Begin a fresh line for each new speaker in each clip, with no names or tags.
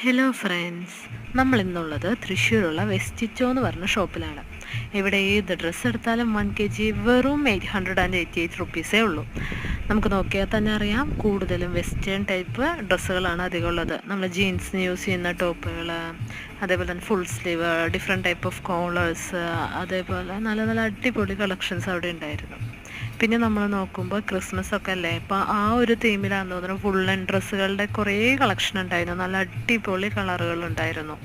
Hello friends, നമ്മൾ ഇന്നുള്ളത് തൃശ്ശൂരുള്ള വെസ്റ്റിച്ചോ എന്ന് പറഞ്ഞ ഷോപ്പിലാണ്. ഇവിടെ ഏത് ഡ്രസ്സ് എടുത്താലും 1 kg വെറും 888 റുപ്പീസേ ഉള്ളൂ. നമുക്ക് നോക്കിയാൽ തന്നെ അറിയാം, കൂടുതലും വെസ്റ്റേൺ ടൈപ്പ് ഡ്രസ്സുകളാണ് അധികം ഉള്ളത്. നമ്മൾ ജീൻസിന് യൂസ് ചെയ്യുന്ന ടോപ്പുകൾ, അതേപോലെ തന്നെ full sleeve, different type of collars, അതേപോലെ നല്ല നല്ല അടിപൊളി കളക്ഷൻസ് അവിടെ ഉണ്ടായിരുന്നു. പിന്നെ നമ്മൾ നോക്കുമ്പോൾ ക്രിസ്മസ് ഒക്കെ അല്ലേ, അപ്പോൾ ആ ഒരു തീമിലാണെന്ന് തോന്നുന്നു വുള്ളൻ ഡ്രസ്സുകളുടെ കുറേ കളക്ഷൻ ഉണ്ടായിരുന്നു. നല്ല അടിപൊളി കളറുകളുണ്ടായിരുന്നു,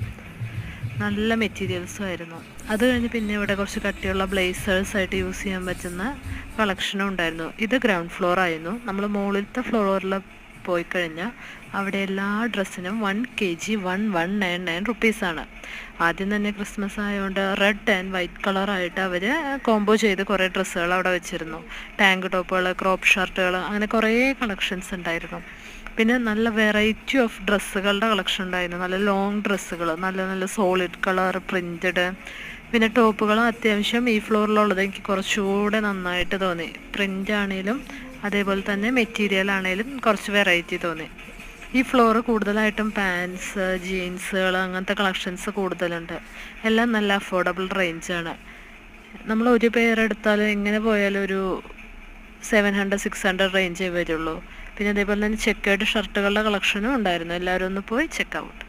നല്ല മെറ്റീരിയൽസും ആയിരുന്നു. അത് കഴിഞ്ഞ് പിന്നെ ഇവിടെ കുറച്ച് കട്ടിയുള്ള ബ്ലേസേഴ്സായിട്ട് യൂസ് ചെയ്യാൻ പറ്റുന്ന കളക്ഷനും ഉണ്ടായിരുന്നു. ഇത് ഗ്രൗണ്ട് ഫ്ലോർ ആയിരുന്നു. നമ്മൾ മുകളിലത്തെ ഫ്ലോറിൽ പോയി കഴിഞ്ഞാൽ അവിടെ എല്ലാ ഡ്രസ്സിനും 1 kg 1199 റുപ്പീസാണ്. ആദ്യം തന്നെ ക്രിസ്മസ് ആയതുകൊണ്ട് റെഡ് ആൻഡ് വൈറ്റ് കളറായിട്ട് അവർ കോംബോ ചെയ്ത് കുറേ ഡ്രസ്സുകൾ അവിടെ വെച്ചിരുന്നു. ടാങ്ക് ടോപ്പുകൾ, ക്രോപ്പ് ഷർട്ടുകൾ, അങ്ങനെ കുറേ കളക്ഷൻസ് ഉണ്ടായിരുന്നു. പിന്നെ നല്ല വെറൈറ്റി ഓഫ് ഡ്രസ്സുകളുടെ കളക്ഷൻ ഉണ്ടായിരുന്നു. നല്ല ലോങ് ഡ്രസ്സുകൾ, നല്ല നല്ല സോളിഡ് കളർ പ്രിൻറ്റഡ്. പിന്നെ ടോപ്പുകളും അത്യാവശ്യം ഈ ഫ്ലോറിലുള്ളത് എനിക്ക് കുറച്ചുകൂടെ നന്നായിട്ട് തോന്നി. പ്രിൻ്റ് ആണെങ്കിലും അതേപോലെ തന്നെ മെറ്റീരിയൽ ആണെങ്കിലും കുറച്ച് വെറൈറ്റി തോന്നി. ഈ ഫ്ലോറ് കൂടുതലായിട്ടും പാൻസ്, ജീൻസുകൾ, അങ്ങനത്തെ കളക്ഷൻസ് കൂടുതലുണ്ട്. എല്ലാം നല്ല അഫോർഡബിൾ റേഞ്ചാണ്. നമ്മൾ ഒരു പേരെടുത്താലും എങ്ങനെ പോയാലും ഒരു 700-600 റേഞ്ചേ വരുള്ളൂ. പിന്നെ അതേപോലെ തന്നെ ചെക്കേർഡ് ഷർട്ടുകളുടെ കളക്ഷനും ഉണ്ടായിരുന്നു. എല്ലാവരും ഒന്ന് പോയി ചെക്ക് ഔട്ട്.